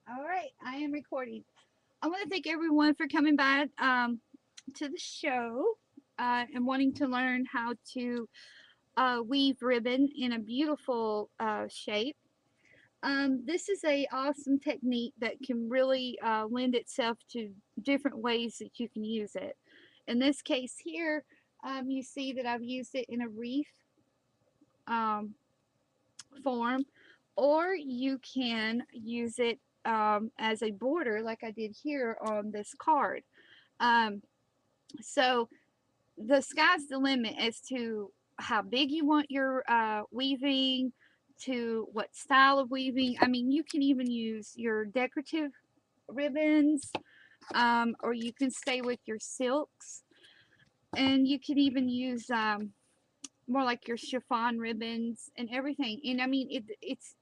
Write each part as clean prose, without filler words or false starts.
All right, I am recording. I want to thank everyone for coming by to the show and wanting to learn how to weave ribbon in a beautiful shape. This is a awesome technique that can really lend itself to different ways that you can use it. In this case here, you see that I've used it in a wreath um, form, or you can use it as a border like I did here on this card. Um, so the sky's the limit as to how big you want your weaving, to what style of weaving. I mean, you can even use your decorative ribbons, or you can stay with your silks, and you can even use more like your chiffon ribbons and everything. And I mean, it's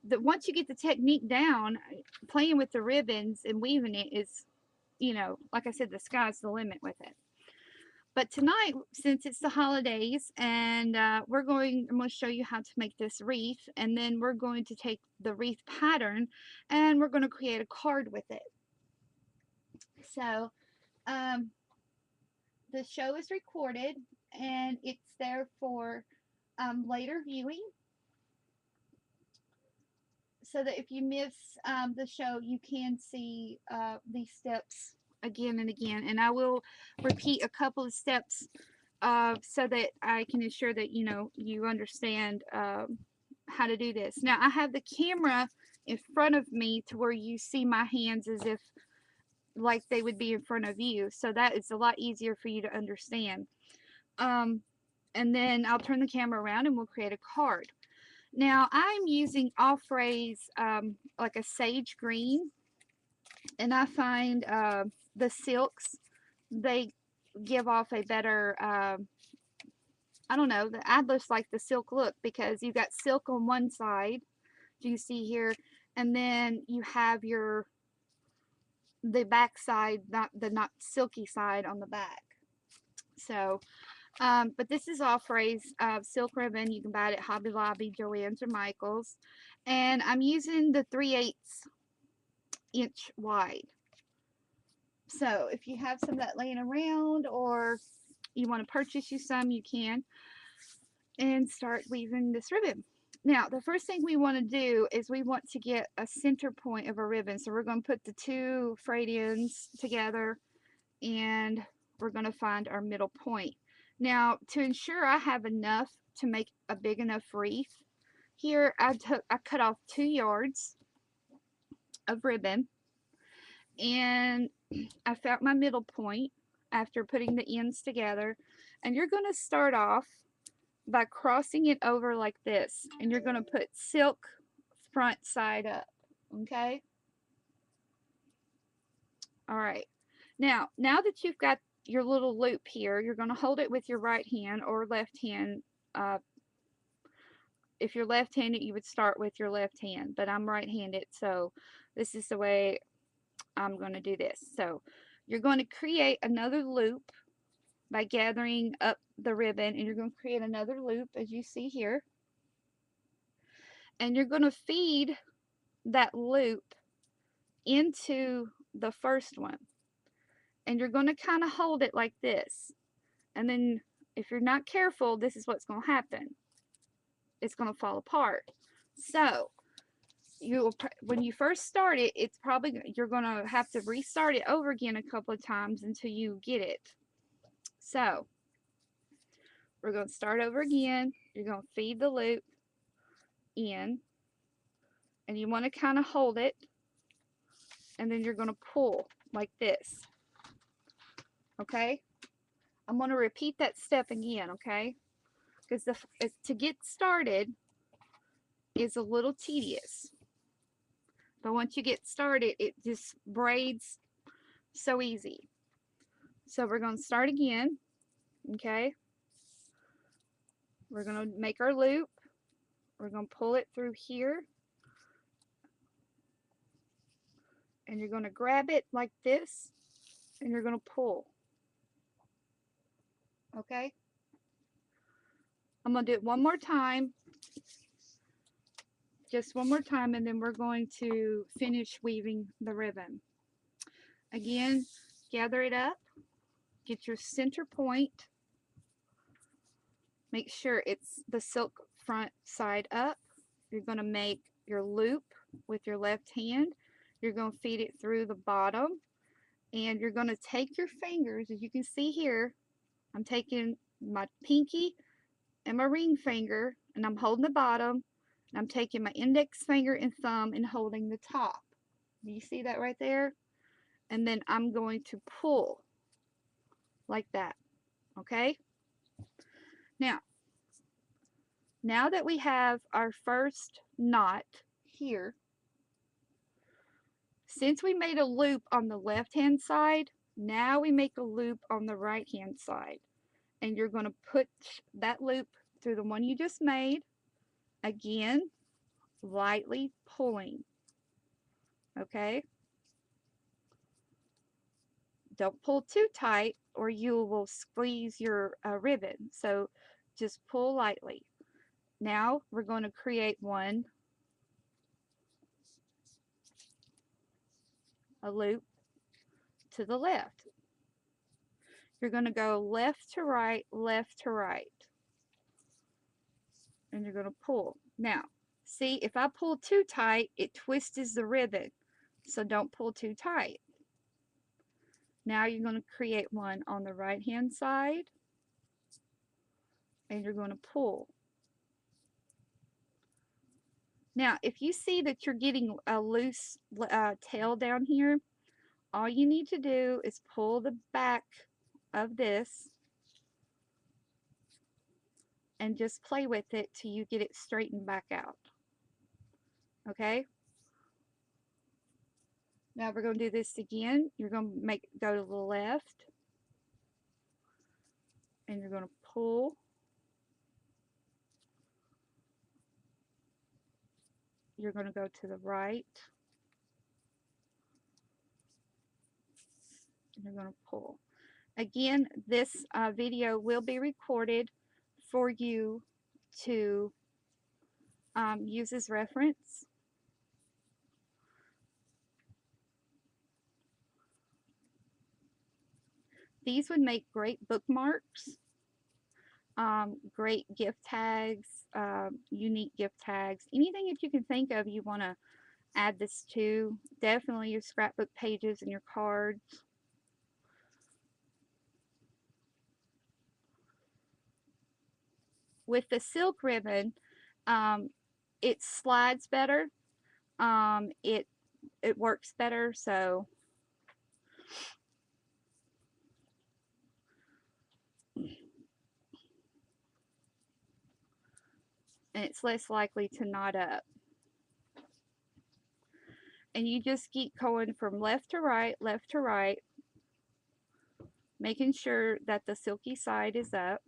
the once you get the technique down, playing with the ribbons and weaving it is, like I said, the sky's the limit with it. But tonight, since it's the holidays, and I'm going to show you how to make this wreath, and then we're going to take the wreath pattern, and we're going to create a card with it. So, um, the show is recorded, and it's there for later viewing, so that if you miss the show, you can see these steps again and again. And I will repeat a couple of steps so that I can ensure that you understand how to do this. Now I have the camera in front of me to where you see my hands as if like they would be in front of you, so that is a lot easier for you to understand. Um, and then I'll turn the camera around and we'll create a card. Now I'm using Offray's like a sage green, and I find the silks, they give off a better I don't know, I just like the silk look because you've got silk on one side, you see here, and then you have the back side, not silky side on the back. So but this is Offray's silk ribbon. You can buy it at Hobby Lobby, Joann's, or Michael's. And I'm using the 3/8 inch wide. So if you have some of that laying around, or you want to purchase you some, you can, and start weaving this ribbon. Now, the first thing we want to do is we want to get a center point of a ribbon. So we're going to put the two frayed ends together, and we're going to find our middle point. Now, to ensure I have enough to make a big enough wreath, here I cut off 2 yards of ribbon, and I found my middle point after putting the ends together. And you're going to start off by crossing it over like this, and you're going to put silk front side up. Okay? All right. Now that you've got your little loop here, you're going to hold it with your right hand or left hand. Uh, if you're left-handed, you would start with your left hand, but I'm right-handed, so this is the way I'm going to do this. So you're going to create another loop by gathering up the ribbon, and you're going to create another loop as you see here, and you're going to feed that loop into the first one, and you're going to kind of hold it like this. And then if you're not careful, this is what's going to happen. It's going to fall apart. So when you first start it, it's probably you're going to have to restart it over again a couple of times until you get it. So we're going to start over again. You're going to feed the loop in, and you want to kind of hold it, and then you're going to pull like this. Okay? I'm going to repeat that step again, okay? Because to get started is a little tedious. But once you get started, it just braids so easy. So we're going to start again, okay? We're going to make our loop. We're going to pull it through here. And you're going to grab it like this, and you're going to pull. Okay? I'm going to do it one more time. just one more time, and then we're going to finish weaving the ribbon. Again, gather it up, get your center point, make sure it's the silk front side up. You're going to make your loop with your left hand. You're going to feed it through the bottom, and you're going to take your fingers, as you can see here, I'm taking my pinky and my ring finger, and I'm holding the bottom, and I'm taking my index finger and thumb and holding the top. Do you see that right there? And then I'm going to pull like that. Okay? Now that we have our first knot here, since we made a loop on the left hand side, now we make a loop on the right hand side. And you're going to put that loop through the one you just made. Again, lightly pulling. Okay? Don't pull too tight or you will squeeze your ribbon. So just pull lightly. Now we're going to create a loop to the left. You're going to go left to right, and you're going to pull. Now, see, if I pull too tight, it twists the ribbon, so don't pull too tight. Now you're going to create one on the right hand side, and you're going to pull. Now, if you see that you're getting a loose tail down here, all you need to do is pull the back of this and just play with it till you get it straightened back out. Okay? Now we're going to do this again. You're going to go to the left, and you're going to pull. You're going to go to the right, and you're going to pull. Again, this video will be recorded for you to use as reference. These would make great bookmarks, great gift tags, unique gift tags, anything that you can think of you want to add this to. Definitely your scrapbook pages and your cards. With the silk ribbon, it slides better. It works better, so and it's less likely to knot up. And you just keep going from left to right, making sure that the silky side is up.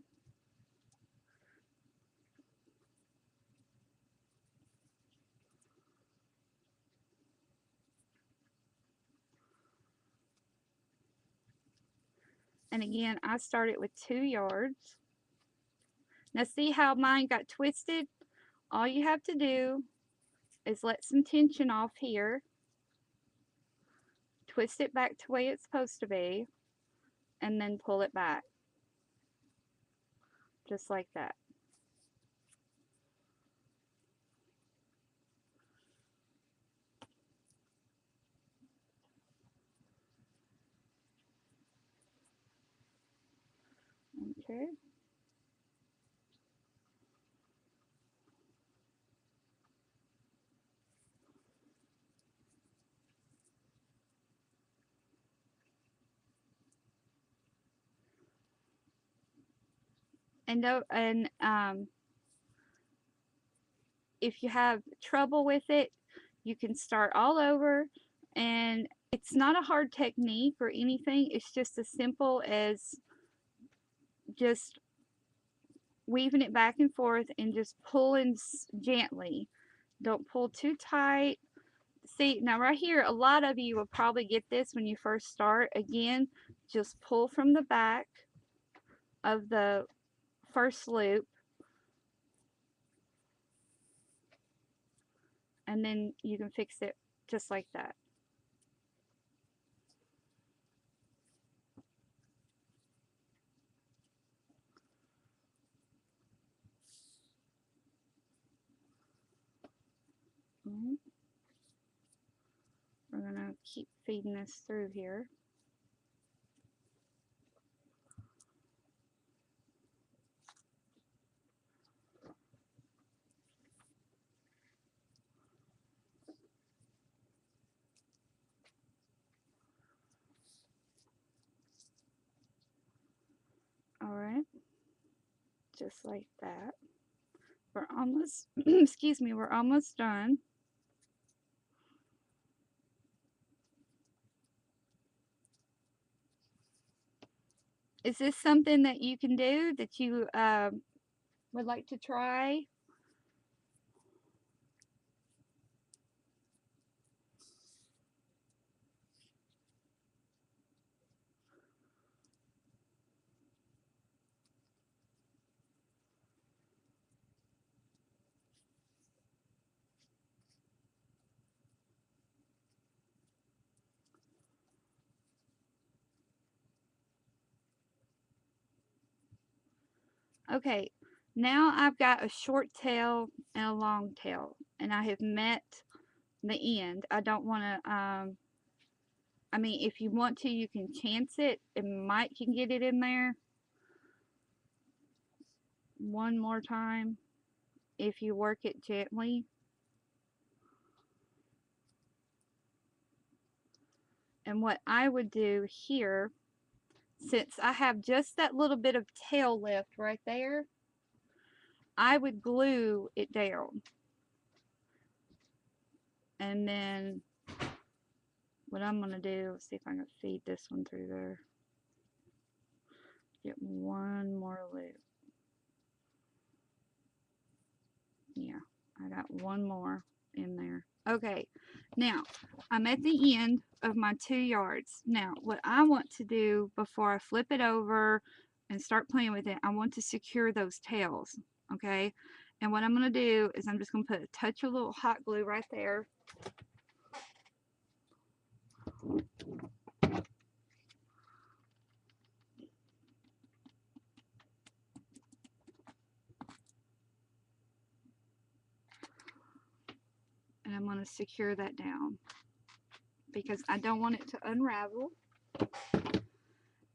And again, I started with 2 yards. Now see how mine got twisted? All you have to do is let some tension off here, twist it back to the way it's supposed to be, and then pull it back. Just like that. Okay. And if you have trouble with it, you can start all over, and it's not a hard technique or anything. It's just as simple as just weaving it back and forth and just pulling gently. Don't pull too tight. See, now right here, a lot of you will probably get this when you first start. Again, just pull from the back of the first loop, and then you can fix it just like that. We're going to keep feeding this through here. Alright, just like that. We're almost, excuse me, we're almost done. Is this something that you can do, that you would like to try? Okay, now I've got a short tail and a long tail, and I have met the end. I don't want to, I mean, if you want to, you can chance it. It might can get it in there one more time if you work it gently. And what I would do here, since I have just that little bit of tail left right there, I would glue it down. And then what I'm going to do, let's see if I can feed this one through there. Get one more loop. Yeah, I got one more in there. Okay, now I'm at the end of my 2 yards. Now, what I want to do before I flip it over and start playing with it, I want to secure those tails, okay? And what I'm going to do is I'm just going to put a touch of little hot glue right there. And I'm going to secure that down because I don't want it to unravel.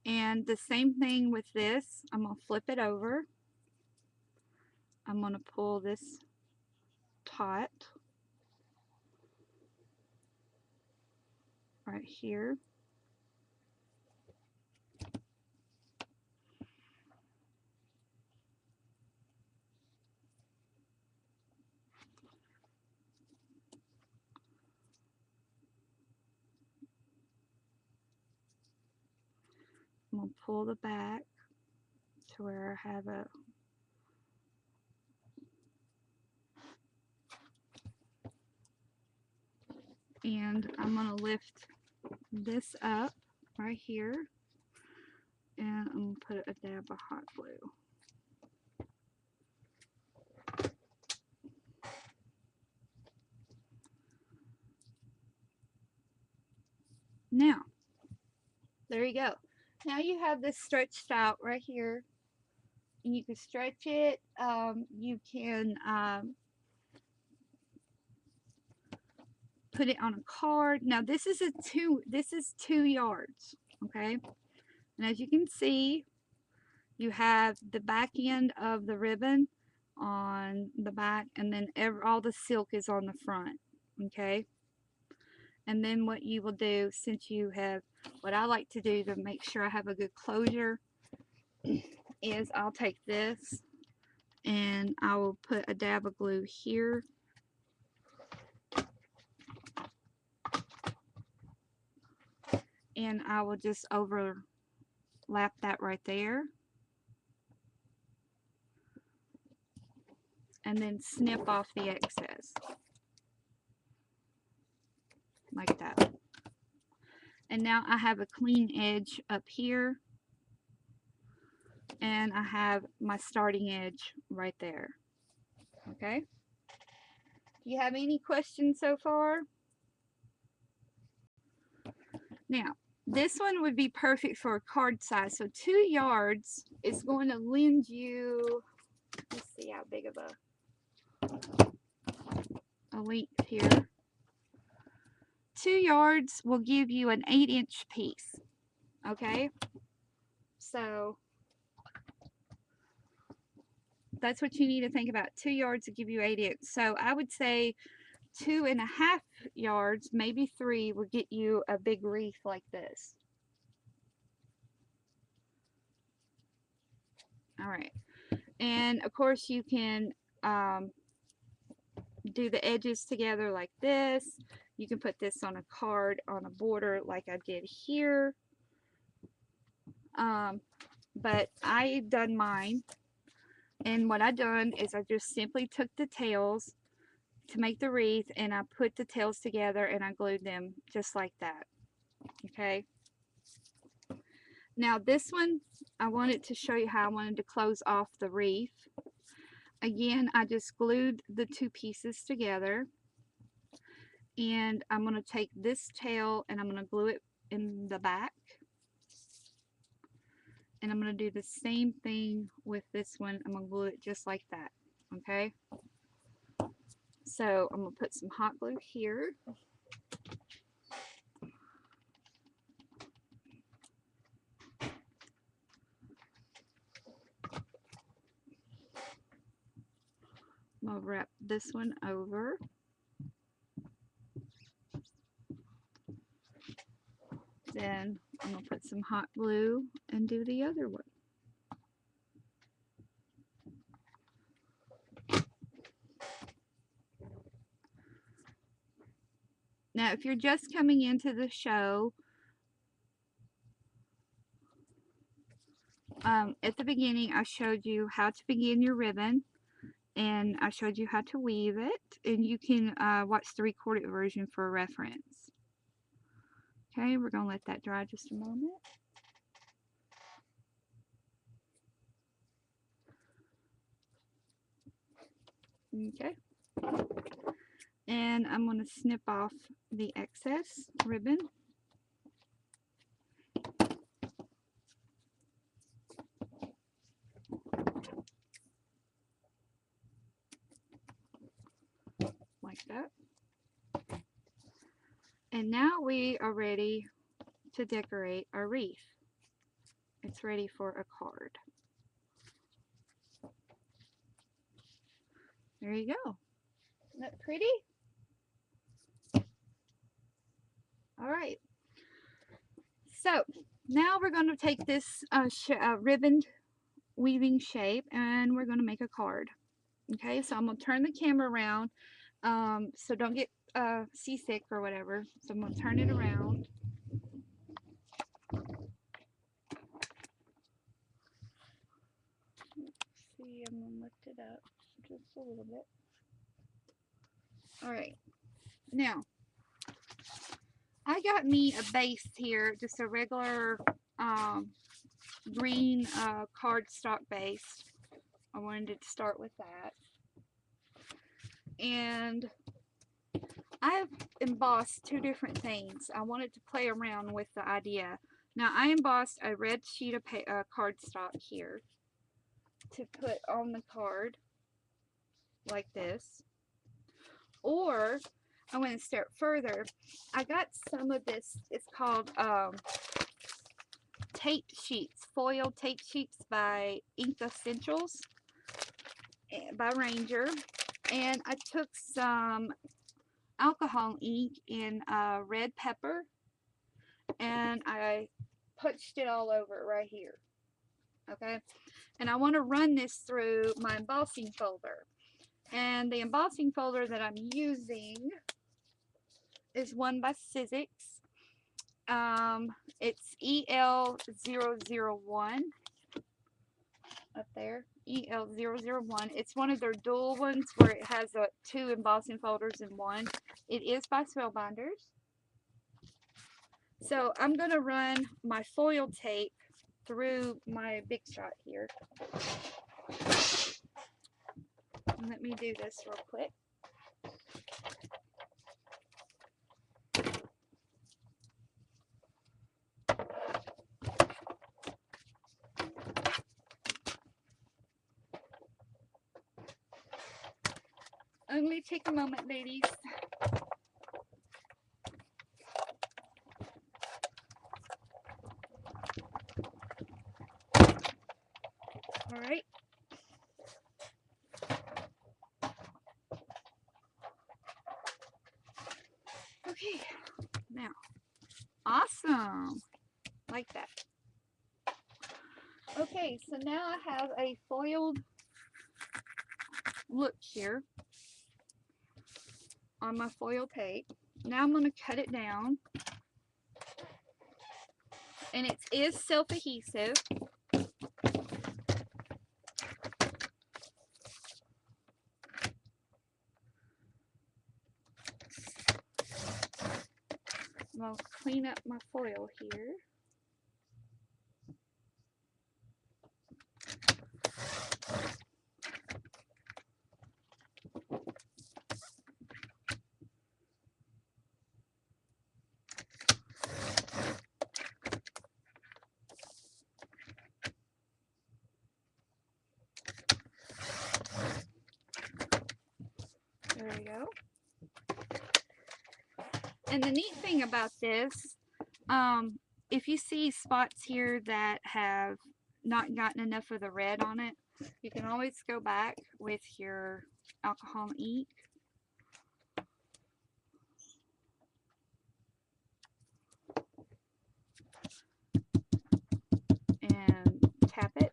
And the same thing with this. I'm going to flip it over. I'm going to pull this taut right here. I'm going to pull the back to where I have a and I'm going to lift this up right here and I'm going to put a dab of hot glue. Now, there you go. Now you have this stretched out right here. And you can stretch it. You can put it on a card. Now this is 2 yards, okay? And as you can see, you have the back end of the ribbon on the back, and then all the silk is on the front, okay? And then what you will do, since you have, what I like to do to make sure I have a good closure, is I'll take this and I will put a dab of glue here. And I will just overlap that right there. And then snip off the excess. Like that. And now I have a clean edge up here. And I have my starting edge right there. Okay? Do you have any questions so far? Now, this one would be perfect for a card size. So 2 yards is going to lend you, let's see how big of a length here. 2 yards will give you an 8-inch piece. Okay? So that's what you need to think about. 2 yards will give you 8 inches. So I would say 2.5 yards, maybe 3, will get you a big wreath like this. All right. And of course you can do the edges together like this. You can put this on a card on a border like I did here. But I done mine. And what I done is I just simply took the tails to make the wreath, and I put the tails together and I glued them just like that. Okay. Now this one, I wanted to show you how I wanted to close off the wreath. Again, I just glued the 2 pieces together, and I'm going to take this tail and I'm going to glue it in the back, and I'm going to do the same thing with this one. I'm going to glue it just like that. Okay, so I'm going to put some hot glue here. I'm going to wrap this one over. Then I'm going to put some hot glue and do the other one. Now, if you're just coming into the show, at the beginning I showed you how to begin your ribbon, and I showed you how to weave it, and you can watch the recorded version for reference. Okay, we're going to let that dry just a moment. Okay, and I'm going to snip off the excess ribbon. Like that. And now we are ready to decorate our wreath. It's ready for a card. There you go. Isn't that pretty? Alright. So now we're going to take this ribbon weaving shape and we're going to make a card. Okay, so I'm going to turn the camera around so don't get seasick or whatever. So I'm going to turn it around. Let's see, I'm going to lift it up just a little bit. Alright, now I got me a base here, just a regular green cardstock base. I wanted to start with that. And I've embossed 2 different things. I wanted to play around with the idea. Now I embossed a red sheet of cardstock here to put on the card like this. Or I went a step further. I got some of this, it's called tape sheets, foil tape sheets by Ink Essentials by Ranger. And I took some alcohol ink in red pepper and I punched it all over right here. Okay, and I want to run this through my embossing folder, and the embossing folder that I'm using is one by Sizzix. It's EL001 up there, EL001. It's one of their dual ones where it has 2 embossing folders in one. It is by Spellbinders. So I'm going to run my foil tape through my Big Shot here. Let me do this real quick. Okay, take a moment, ladies. All right. Okay, now, awesome, like that. Okay, so now I have a foiled look here on my foil tape. Now I'm going to cut it down, and it is self-adhesive. I'll clean up my foil here. There we go. And the neat thing about this, if you see spots here that have not gotten enough of the red on it, you can always go back with your alcohol ink and tap it.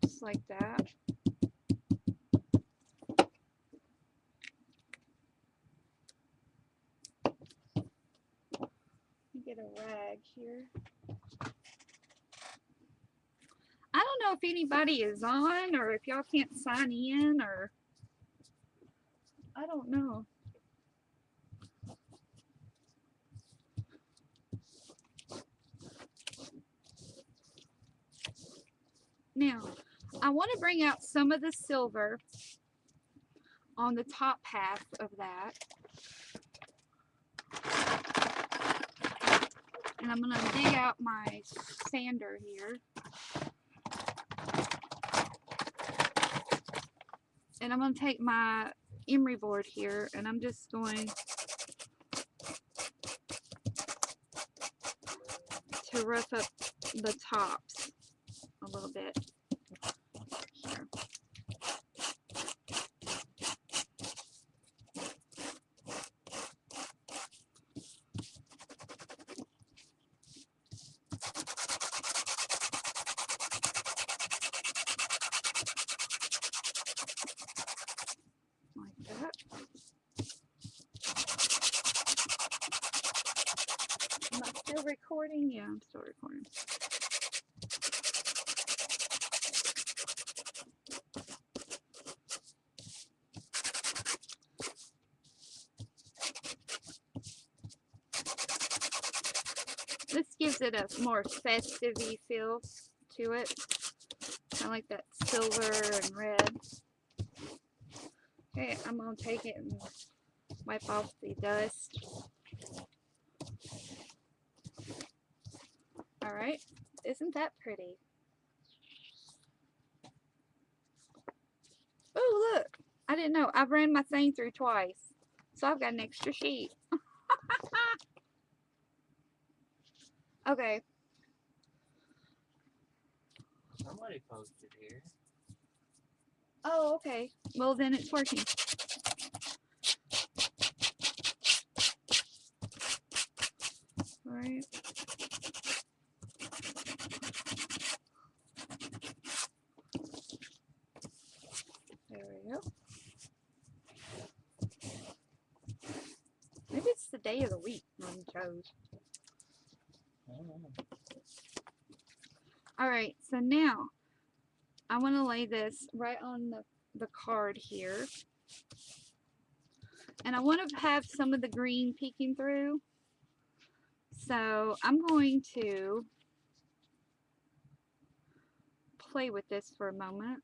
Just like that. Get a rag here. I don't know if anybody is on or if y'all can't sign in, or I don't know. Now, I want to bring out some of the silver on the top half of that. And I'm going to dig out my sander here. And I'm going to take my emery board here, and I'm just going to rough up the tops a little bit here. Like that. Am I still recording? Yeah, I'm still recording. This gives it a more festive-y feel to it. Kind of like that silver and red. Okay, I'm going to take it and wipe off the dust. Alright, isn't that pretty? Oh, look! I didn't know. I've ran my thing through twice. So I've got an extra sheet. Okay. Somebody posted here. Oh, okay. Well, then it's working. Alright. There we go. Maybe it's the day of the week one chose. Alright, so now I want to lay this right on the card here. And I want to have some of the green peeking through. So I'm going to play with this for a moment.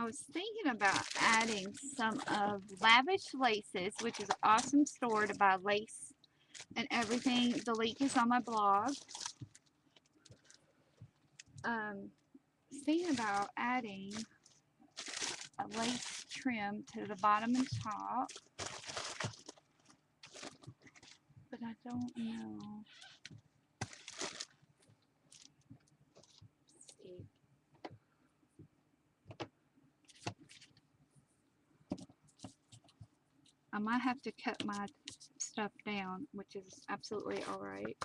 I was thinking about adding some of Lavish Laces, which is an awesome store to buy lace and everything. The link is on my blog. Thinking about adding a lace trim to the bottom and top, but I don't know. Let's see. I might have to cut my stuff down, which is absolutely alright.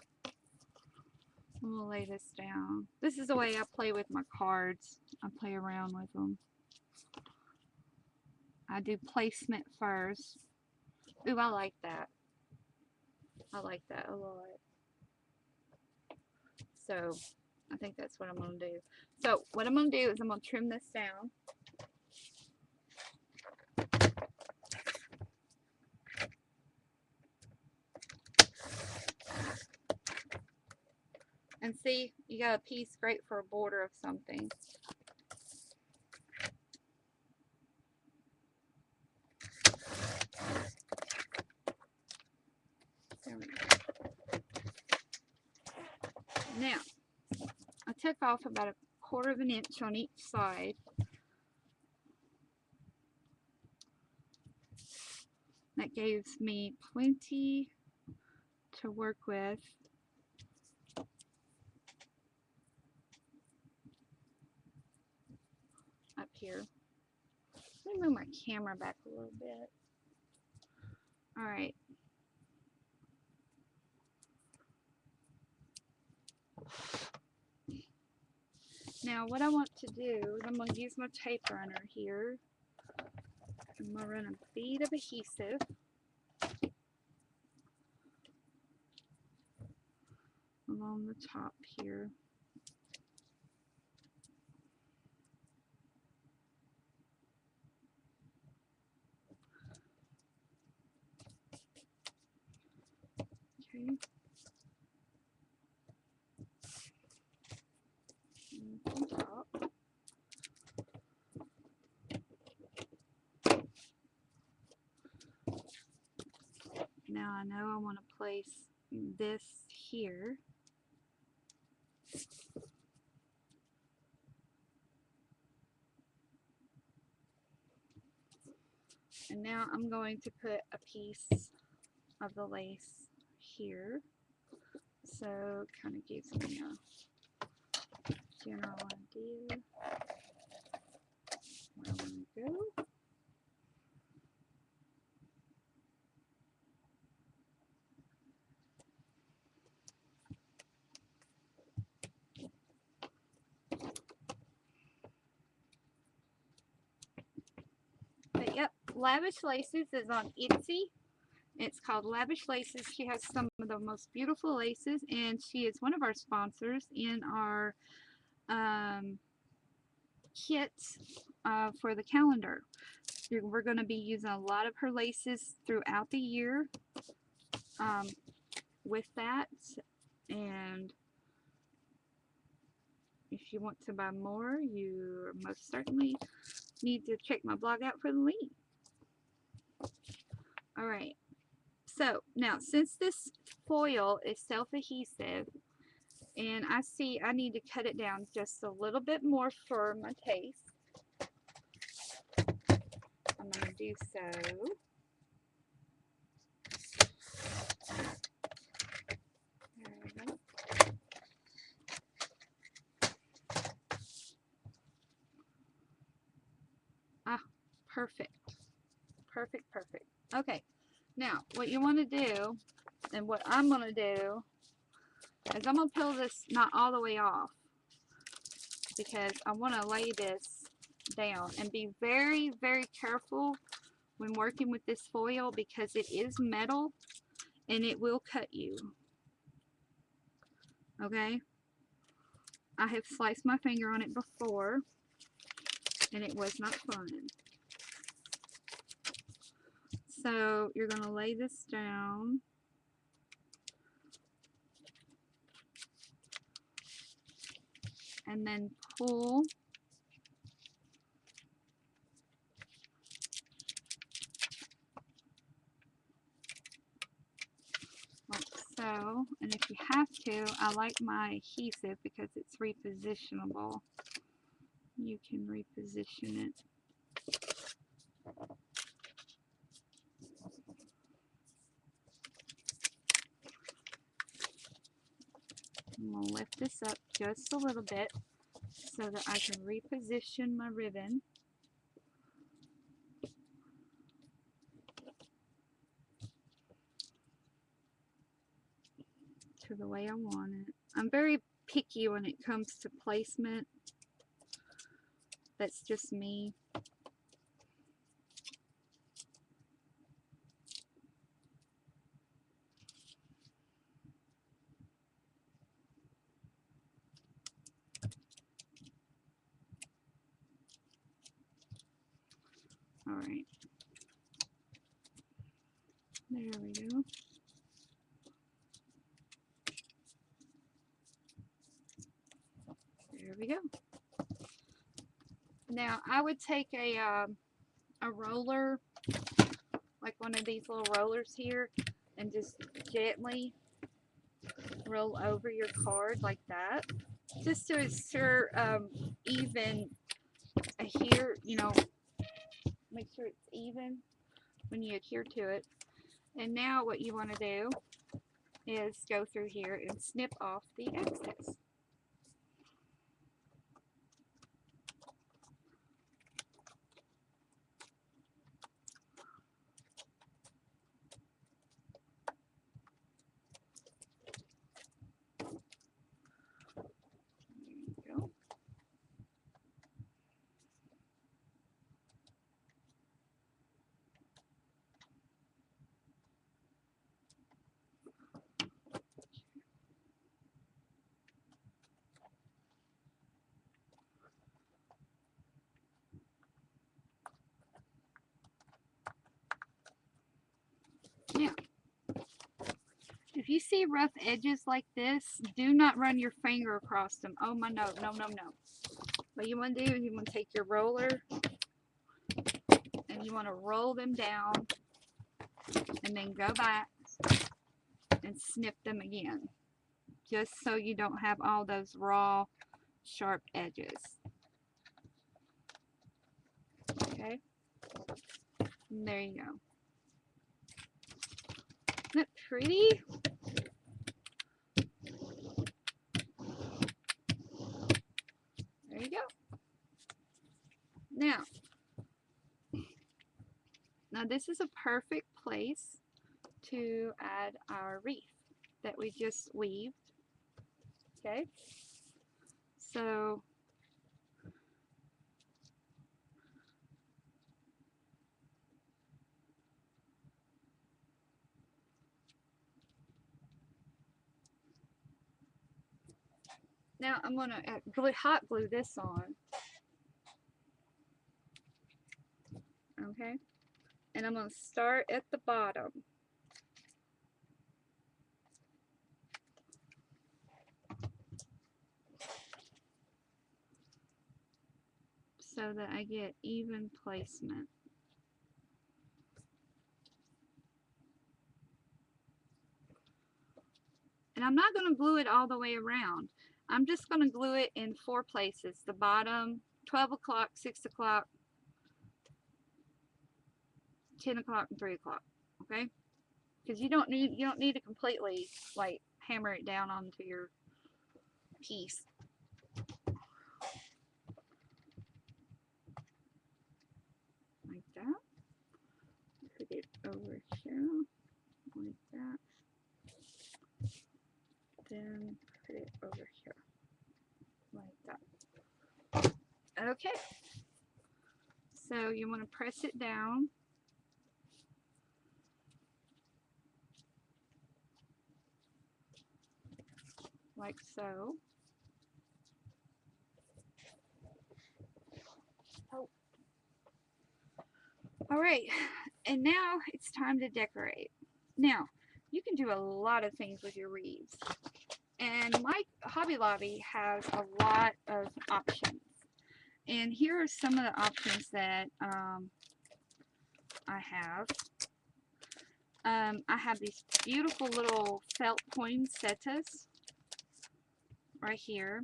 I'm gonna lay this down. This is the way I play with my cards. I play around with them. I do placement first. Ooh, I like that. I like that a lot. So, I think that's what I'm gonna do. So, what I'm gonna do is I'm gonna trim this down. And see, you got a piece great for a border of something. There we go. Now, I took off about 1/4 of an inch on each side. That gives me plenty to work with. Up here. Let me move my camera back a little bit. Alright. Now what I want to do is I'm going to use my tape runner here. I'm going to run a bead of adhesive along the top here. Okay. And on top. Now I know I want to place this here. And now I'm going to put a piece of the lace here. So it kind of gives me a general idea where I want to go. But yep, Lavish Laces is on Etsy. It's called Lavish Laces. She has some of the most beautiful laces, and she is one of our sponsors in our kits for the calendar. We're going to be using a lot of her laces throughout the year with that. And if you want to buy more, you most certainly need to check my blog out for the link. Alright, so now since this foil is self-adhesive, and I see I need to cut it down just a little bit more for my taste, I'm going to do so. There we go. Ah, perfect. Perfect, perfect. Okay, now what you want to do, and what I'm going to do, is I'm going to peel this not all the way off, because I want to lay this down and be very, very careful when working with this foil, because it is metal and it will cut you. Okay? I have sliced my finger on it before and it was not fun. So you're going to lay this down. And then pull so. And if you have to, I like my adhesive because it's repositionable. You can reposition it. I'm going to lift this up just a little bit so that I can reposition my ribbon to the way I want it. I'm very picky when it comes to placement. That's just me. Alright. There we go. There we go. Now I would take a roller, like one of these little rollers here, and just gently roll over your card like that, just to ensure even adhere, you know, make sure it's even when you adhere to it. And now what you want to do is go through here and snip off the excess. There you go. Now, if you see rough edges like this, do not run your finger across them. Oh my, no, no, no, no. What you want to do is you want to take your roller and you want to roll them down and then go back and snip them again, just so you don't have all those raw, sharp edges. Okay, and there you go. Isn't that pretty? There you go. Now this is a perfect place to add our wreath that we just weaved. Okay, so now I'm going to hot glue this on. Okay, and I'm going to start at the bottom. So that I get even placement. And I'm not going to glue it all the way around. I'm just going to glue it in 4 places. The bottom, 12 o'clock, 6 o'clock, 10 o'clock, and 3 o'clock. Okay? Because you don't need to completely like hammer it down onto your piece. Like that. Put it over here. Like that. Then put it over here. Like that. Okay. So you want to press it down. Like so. Oh. Alright, and now it's time to decorate. Now, you can do a lot of things with your wreaths. And my Hobby Lobby has a lot of options. And here are some of the options that I have. I have these beautiful little felt poinsettias right here.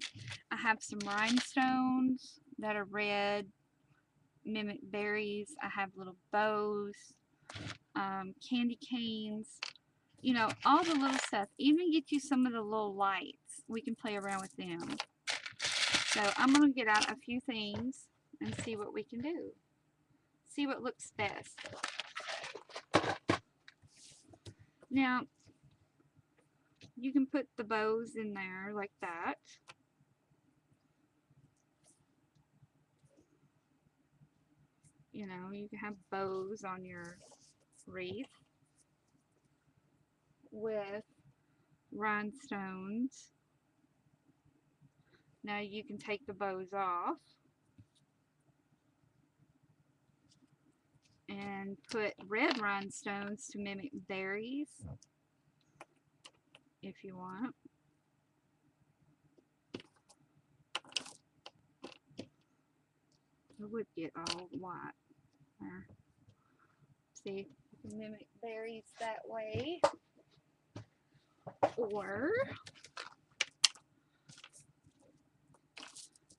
I have some rhinestones that are red, mimic berries. I have little bows, candy canes, you know, all the little stuff. Even get you some of the little lights. We can play around with them. So I'm going to get out a few things and see what we can do. See what looks best. Now, you can put the bows in there like that. You know, you can have bows on your wreath with rhinestones. Now you can take the bows off and put red rhinestones to mimic berries if you want. I would get all white. There. See, you can mimic berries that way. Or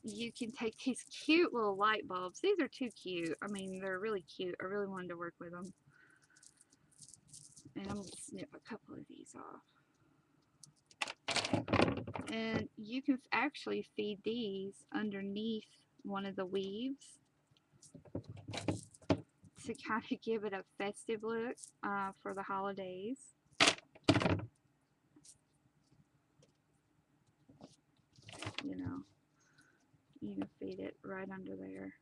you can take these cute little light bulbs. These are too cute. I mean, they're really cute. I really wanted to work with them. And I'm going to snip a couple of these off. And you can actually feed these underneath one of the weaves to kind of give it a festive look for the holidays. You know, you can feed it right under there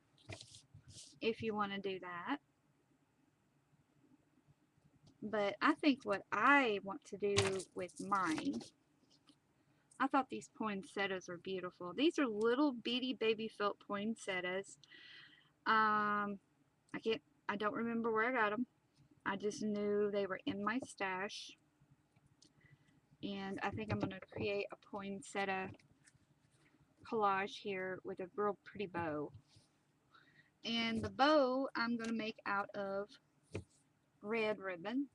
if you want to do that. But I think what I want to do with mine, I thought these poinsettias were beautiful. These are little bitty baby felt poinsettias. I don't remember where I got them. I just knew they were in my stash. And I think I'm going to create a poinsettia collage here with a real pretty bow. And the bow I'm going to make out of red ribbon.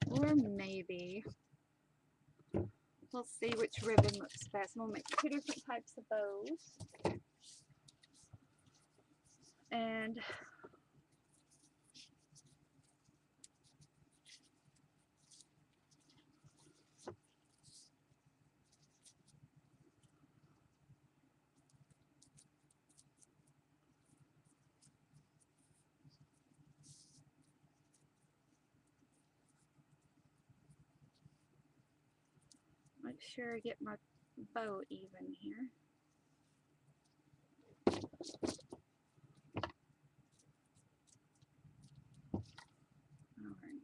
Or maybe, we'll see which ribbon looks best. We'll make two different types of bows. And make sure I get my bow even here. Alright.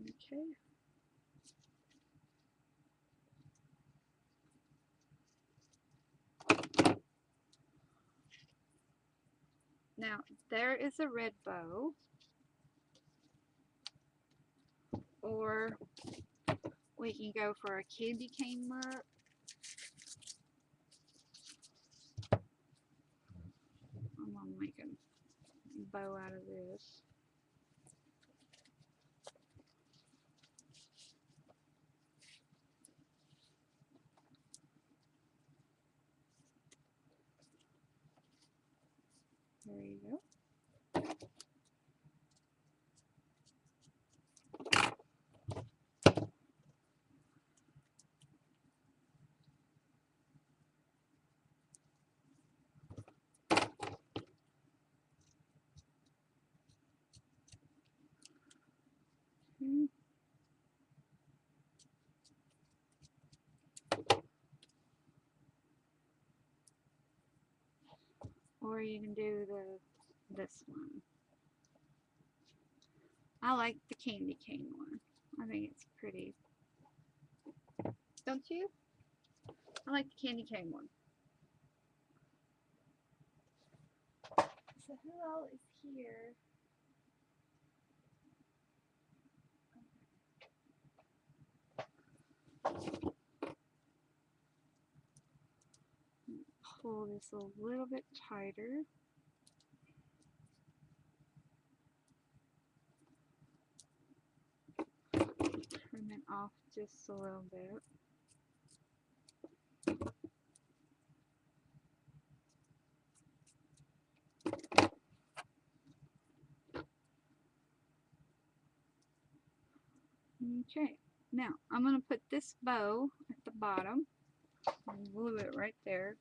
Okay. Now, there is a red bow, or we can go for a candy cane look. I'm going to make a bow out of this. There you go. Or you can do this one. I like the candy cane one. I think it's pretty. Don't you? I like the candy cane one. So who all is here? pull this a little bit tighter. Trim it off just a little bit. Okay, now I'm going to put this bow at the bottom and glue it right there.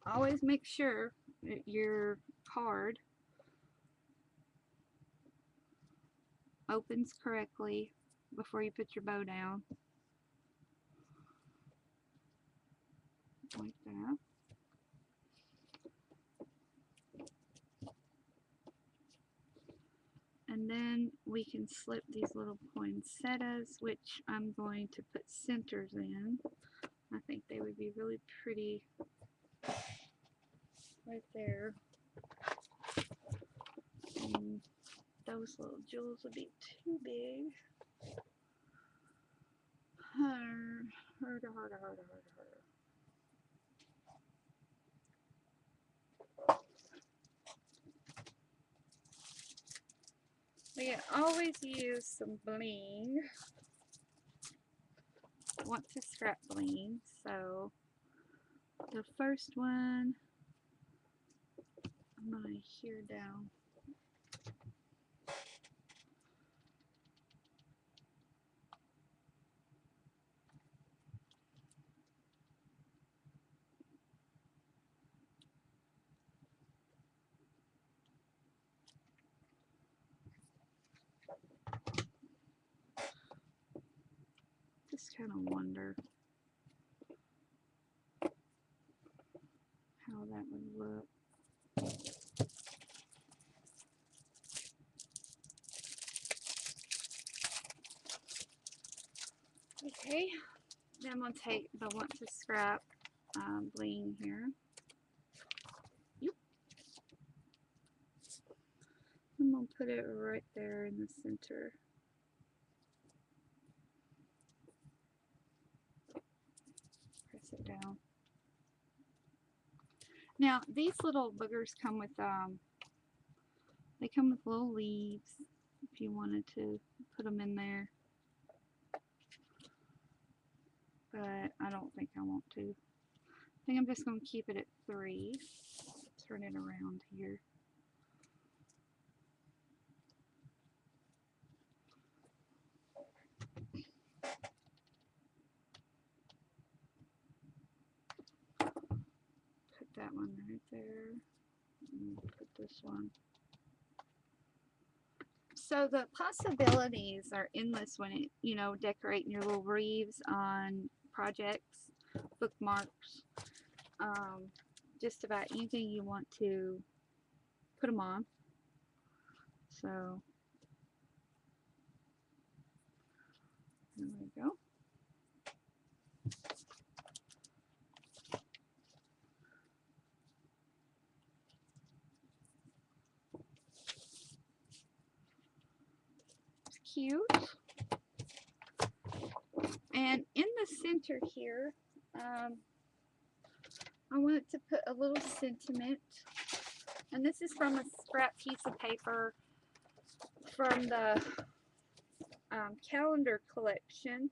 Always make sure that your card opens correctly before you put your bow down. Like that. And then we can slip these little poinsettias, which I'm going to put centers in. I think they would be really pretty right there. And those little jewels would be too big. Harder. We can always use some bling. I want to scrap bling, so the first one I'm going to hear down. Just kind of wonder how that would look. Okay, then I'm going to take the want to scrap bling here. Yep. I'm going to put it right there in the center. Press it down. Now these little boogers come with they come with little leaves if you wanted to put them in there, but I don't think I want to. I think I'm just going to keep it at 3. Turn it around here. Put that one right there. And put this one. So the possibilities are endless when it, decorating your little wreaths on projects, bookmarks, just about anything you want to put them on. So there we go. It's cute. And in the center here, I wanted to put a little sentiment, and this is from a scrap piece of paper from the calendar collection.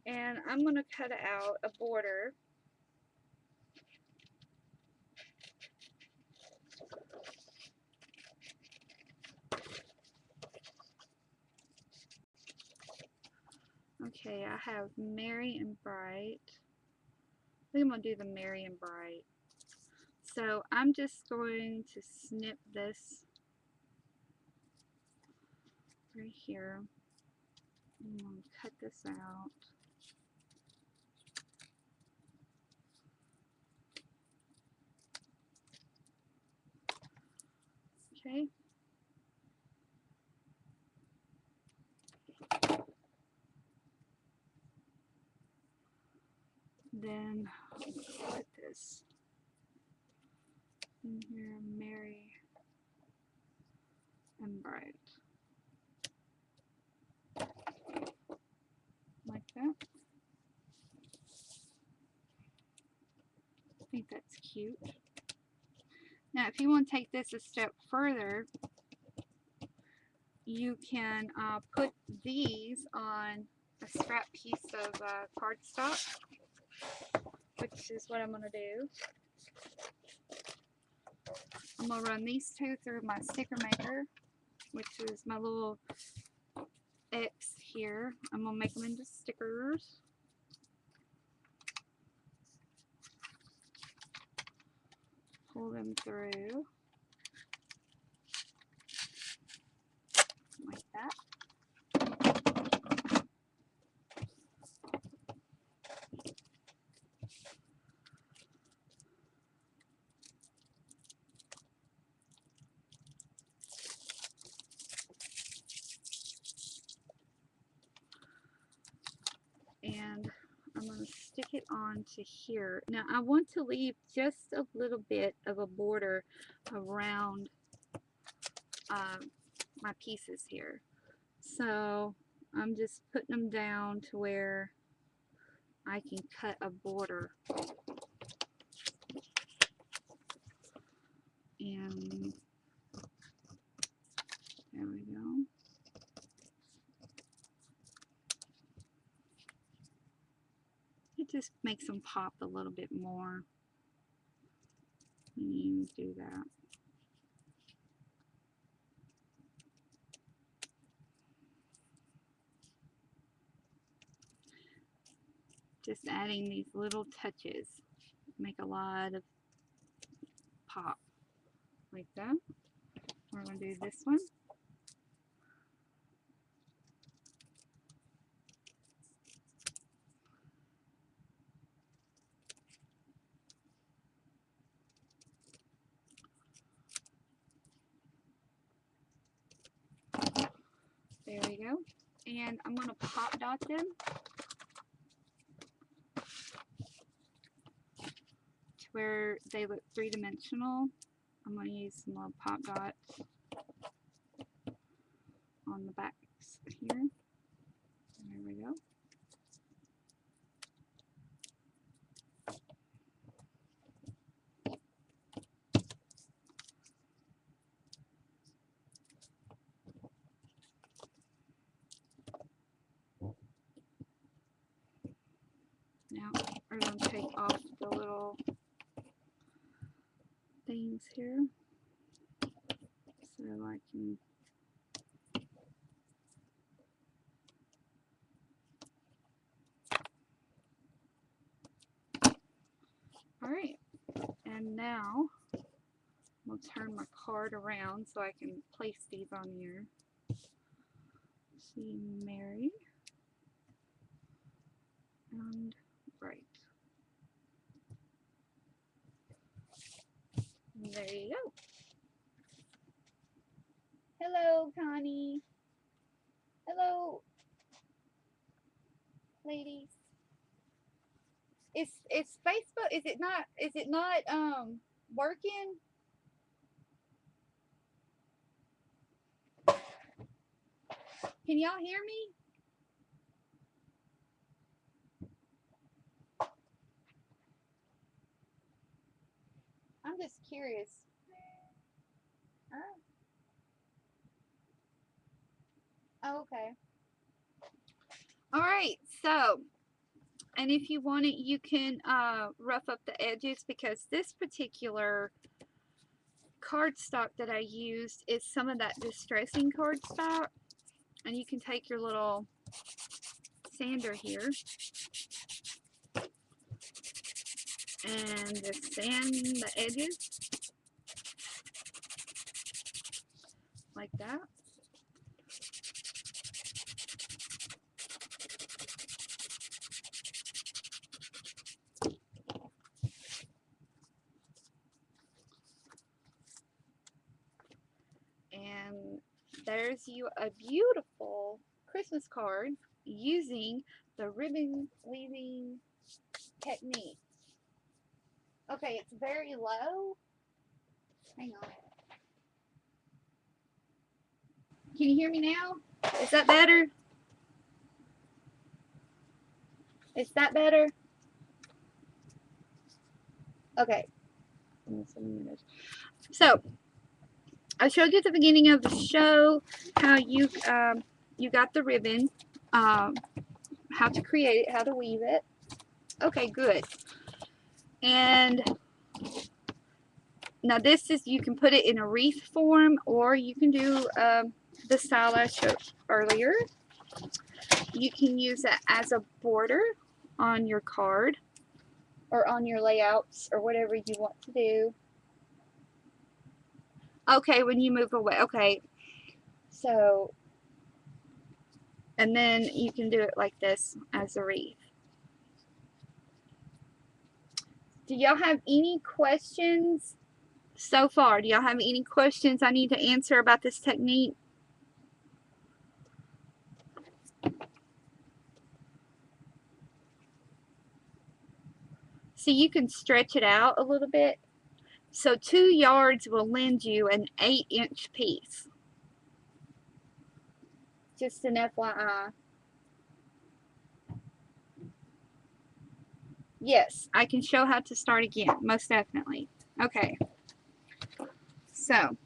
And I'm going to cut out a border. Okay, I have Merry and Bright. I think I'm going to do the Merry and Bright. So I'm just going to snip this right here. I'm going to cut this out. Okay. Then I'll put this in here, Merry and bright. Like that. I think that's cute. Now, if you want to take this a step further, you can put these on a scrap piece of cardstock, which is what I'm going to do. I'm going to run these two through my sticker maker, which is my little X here. I'm going to make them into stickers. Pull them through like that. And I'm going to stick it onto here. Now I want to leave just a little bit of a border around my pieces here. So I'm just putting them down to where I can cut a border. And there we go. It just makes them pop a little bit more when you do that. Just adding these little touches make a lot of pop like that. We're going to do this one. There we go. And I'm going to pop dot them to where they look three-dimensional. I'm going to use some little pop dots on the backs here. There we go. Now we're going to take off the little things here so I can alright, and now I'll turn my card around so I can place these on here. See Mary and Bright. And there you go. Hello, Connie. Hello, ladies. Is Facebook, is it not working? Can y'all hear me? I'm just curious. Oh, okay. All right, so, and if you want it, you can rough up the edges, because this particular cardstock that I used is some of that distressing cardstock, and you can take your little sander here and just sand the edges like that. And there's you a beautiful Christmas card using the ribbon weaving technique. Okay, it's very low. Hang on. Can you hear me now? Is that better? Is that better? Okay. So I showed you at the beginning of the show how you got the ribbon, how to create it, how to weave it. Okay, good. And now this is, you can put it in a wreath form, or you can do the style I showed earlier. You can use it as a border on your card or on your layouts or whatever you want to do. Okay, when you move away. Okay, so, and then you can do it like this as a wreath. Do y'all have any questions so far? Do y'all have any questions I need to answer about this technique? See, you can stretch it out a little bit. So 2 yards will lend you an 8-inch piece. Just an FYI. Yes, I can show how to start again, most definitely. Okay. So,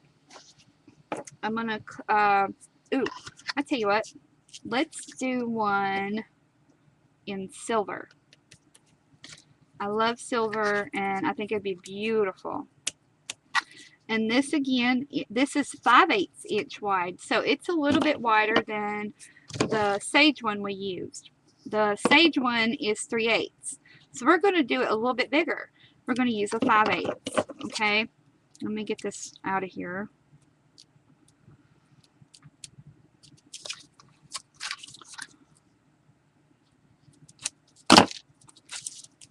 I'm going to, I tell you what. Let's do one in silver. I love silver, and I think it'd be beautiful. And this again, this is 5/8 inch wide, so it's a little bit wider than the sage one we used. The sage one is 3/8. So we're going to do it a little bit bigger. We're going to use a 5/8. Okay, let me get this out of here.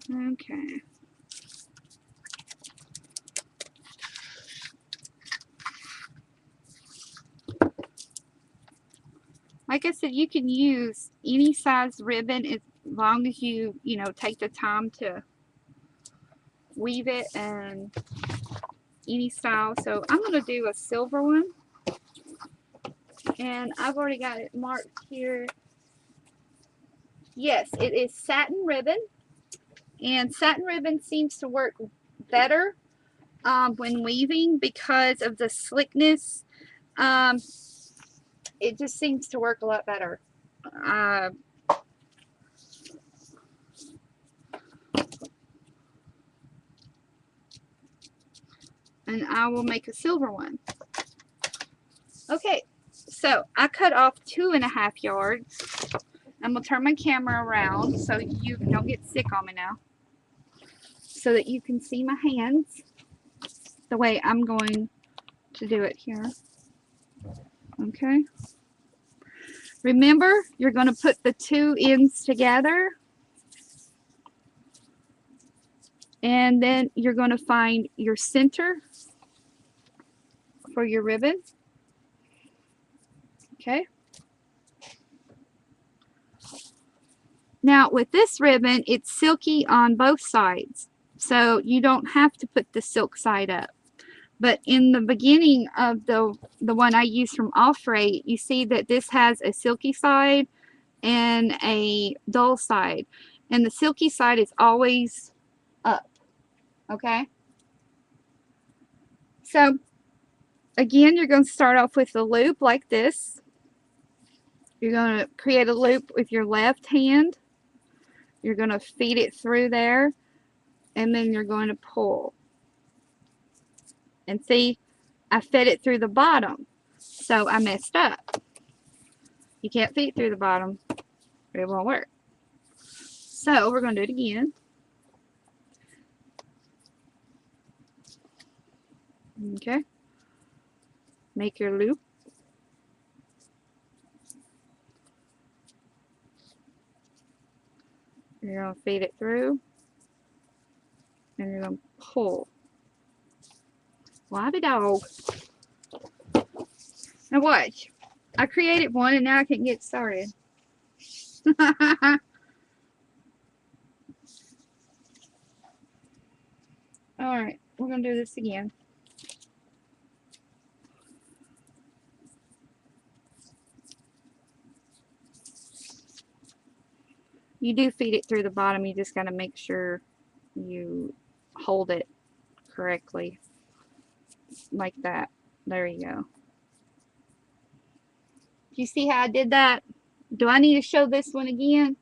Okay. Like I said, you can use any size ribbon as long as you take the time to weave it and any style. So I'm going to do a silver one. And I've already got it marked here. Yes, it is satin ribbon. And satin ribbon seems to work better when weaving because of the slickness. It just seems to work a lot better. And I will make a silver one. Okay, so I cut off 2.5 yards. I'm going to turn my camera around so you don't get sick on me now. So that you can see my hands the way I'm going to do it here. Okay. Remember, you're going to put the 2 ends together. And then you're going to find your center for your ribbon. Okay. Now with this ribbon, it's silky on both sides. So you don't have to put the silk side up. But in the beginning of the one I used from Offray, you see that this has a silky side and a dull side. And the silky side is always up. Okay? So, again, you're going to start off with a loop like this. You're going to create a loop with your left hand. You're going to feed it through there. And then you're going to pull. And see, I fed it through the bottom. So I messed up. You can't feed through the bottom. It won't work. So we're going to do it again. Okay. Make your loop. You're going to feed it through. And you're going to pull. Wobbly dog. Now watch. I created one and now I can get started. Alright, we're going to do this again. You do feed it through the bottom. You just got to make sure you hold it correctly. Like that. There you go. Do you see how I did that? Do I need to show this one again?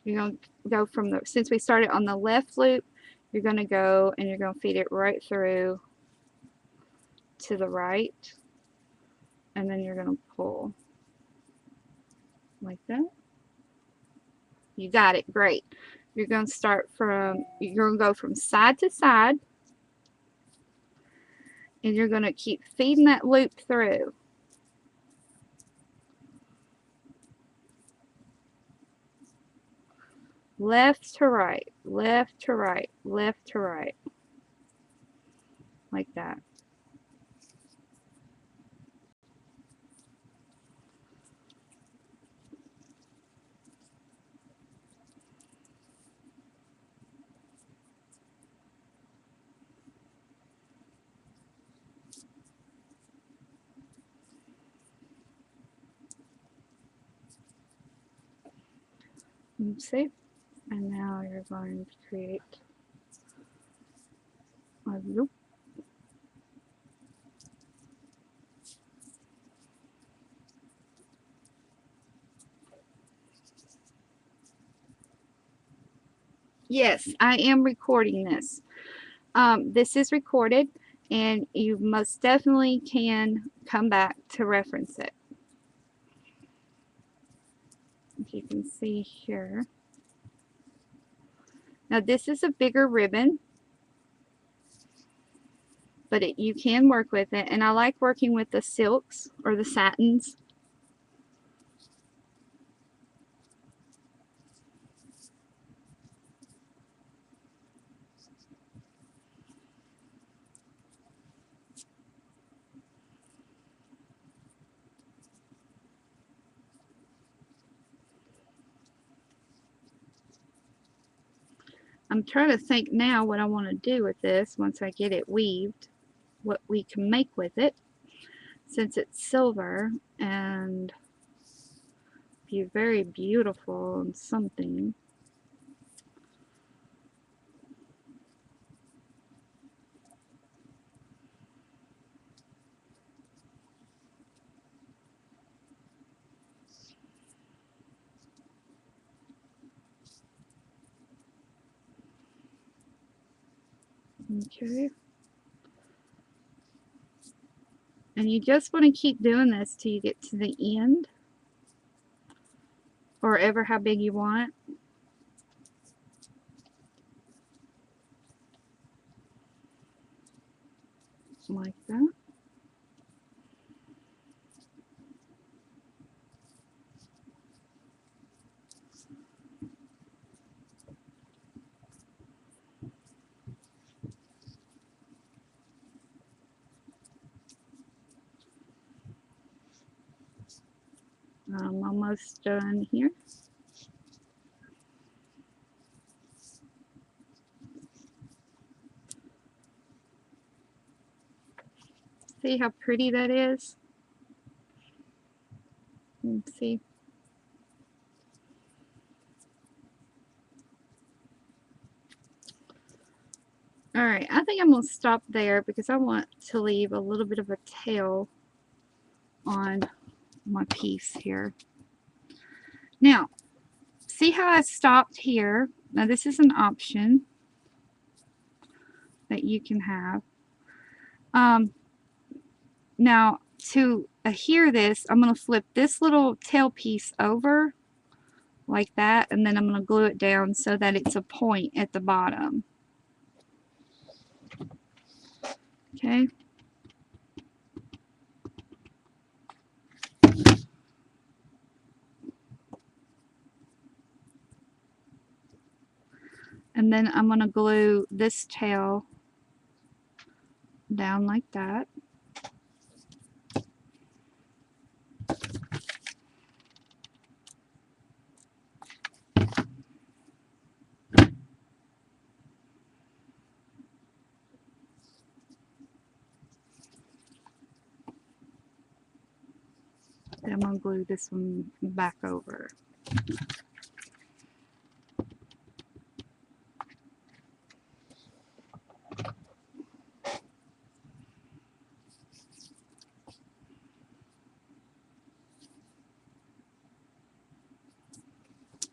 You're going to go from the, since we started on the left loop, you're going to go and you're going to feed it right through to the right. And then you're going to pull like that. You got it. Great. You're going to start from, you're going to go from side to side. And you're going to keep feeding that loop through. Left to right, left to right, left to right. Like that. See? And now you're going to create a loop. Yes, I am recording this. This is recorded, and you most definitely can come back to reference it. If you can see here. Now this is a bigger ribbon, but you can work with it, and I like working with the silks or the satins. I'm trying to think now what I want to do with this once I get it weaved, what we can make with it, since it's silver and be very beautiful and something. Okay. And you just want to keep doing this till you get to the end, or ever how big you want it. Like that. I'm almost done here. See how pretty that is? See? Alright, I think I'm going to stop there because I want to leave a little bit of a tail on my piece here. Now, see how I stopped here? Now this is an option that you can have. Now to adhere this, I'm going to flip this little tail piece over like that, and then I'm going to glue it down so that it's a point at the bottom. Okay. And then I'm going to glue this tail down like that. Then I'm going to glue this one back over.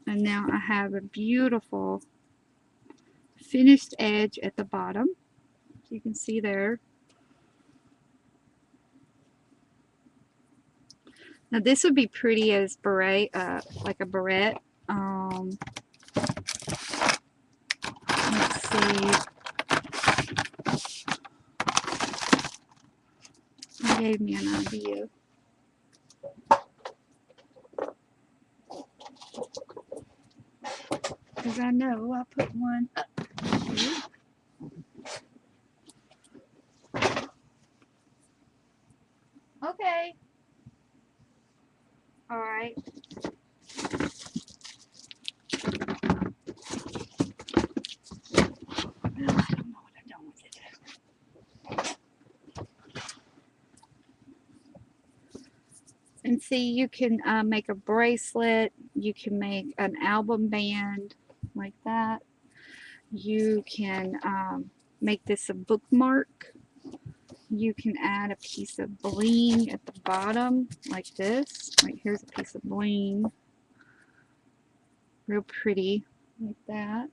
And now I have a beautiful finished edge at the bottom. So you can see there. Now this would be pretty as beret, like a barrette. Let's see. It gave me an idea. Because I know I put one up here. Okay. All right. I don't know what I've done with it. And see, you can make a bracelet. You can make an album band like that. You can make this a bookmark. You can add a piece of bling at the bottom like this. Like here's a piece of bling. Real pretty like that.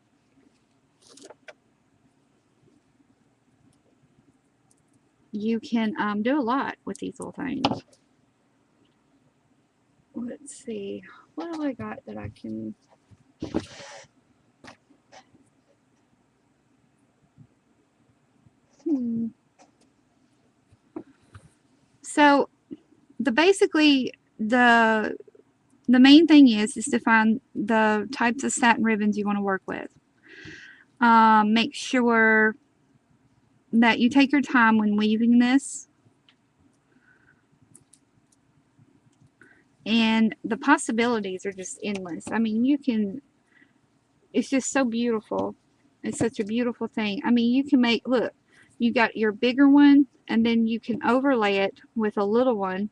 You can do a lot with these little things. Let's see. What have I got that I can... So basically the main thing is to find the types of satin ribbons you want to work with. Make sure that you take your time when weaving this. And the possibilities are just endless. I mean, you can, it's just so beautiful. It's such a beautiful thing. I mean, you can make, look, you got your bigger one, and then you can overlay it with a little one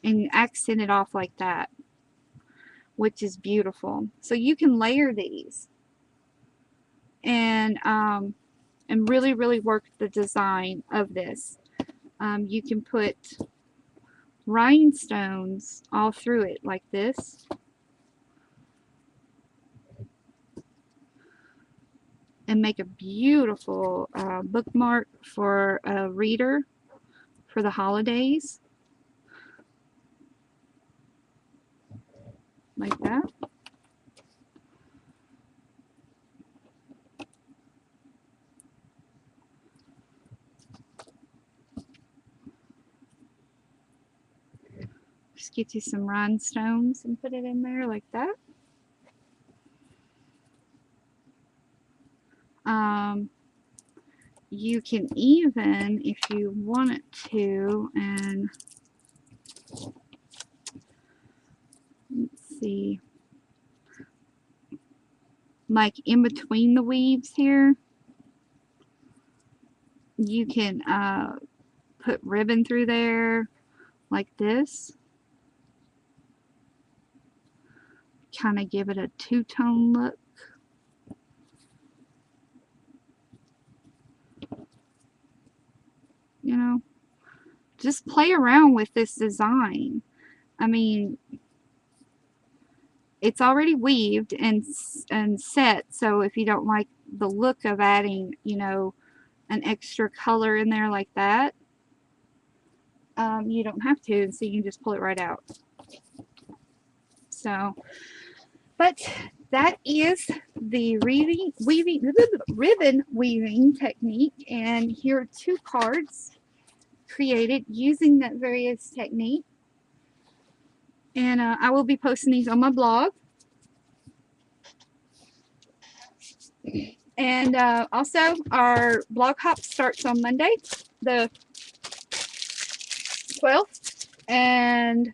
and accent it off like that, which is beautiful. So you can layer these and really, really work the design of this. You can put rhinestones all through it like this. And make a beautiful bookmark for a reader for the holidays. Like that. Just get you some rhinestones and put it in there like that. You can even, if you wanted to, and let's see, like in between the weaves here, you can put ribbon through there like this. Kind of give it a two-tone look. You know, just play around with this design. I mean, it's already weaved and set, so if you don't like the look of adding, you know, an extra color in there like that, you don't have to, so you can just pull it right out. So, but that is the ribbon weaving technique, and here are 2 cards created using that various technique. And I will be posting these on my blog. And also, our blog hop starts on Monday, the 12th. And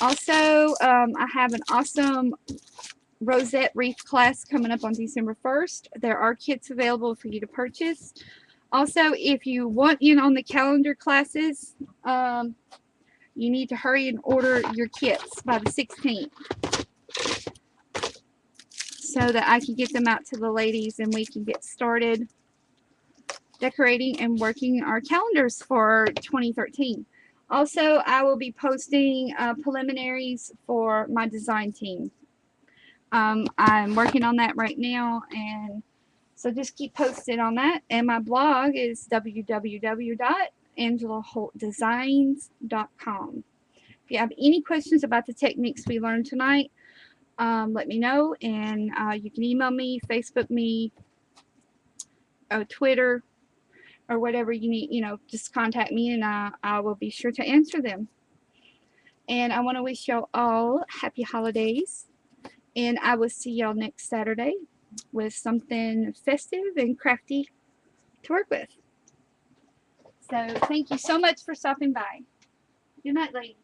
also, I have an awesome rosette wreath class coming up on December 1st. There are kits available for you to purchase. Also, if you want in on the calendar classes, you need to hurry and order your kits by the 16th so that I can get them out to the ladies and we can get started decorating and working our calendars for 2013. Also, I will be posting preliminaries for my design team. I'm working on that right now, and so just keep posted on that. And my blog is www.angelaholtdesigns.com. If you have any questions about the techniques we learned tonight, let me know, and you can email me, Facebook me, Twitter, or whatever you need. Just contact me, and I will be sure to answer them. And I want to wish y'all all happy holidays, and I will see y'all next Saturday with something festive and crafty to work with. So thank you so much for stopping by. Good night, ladies.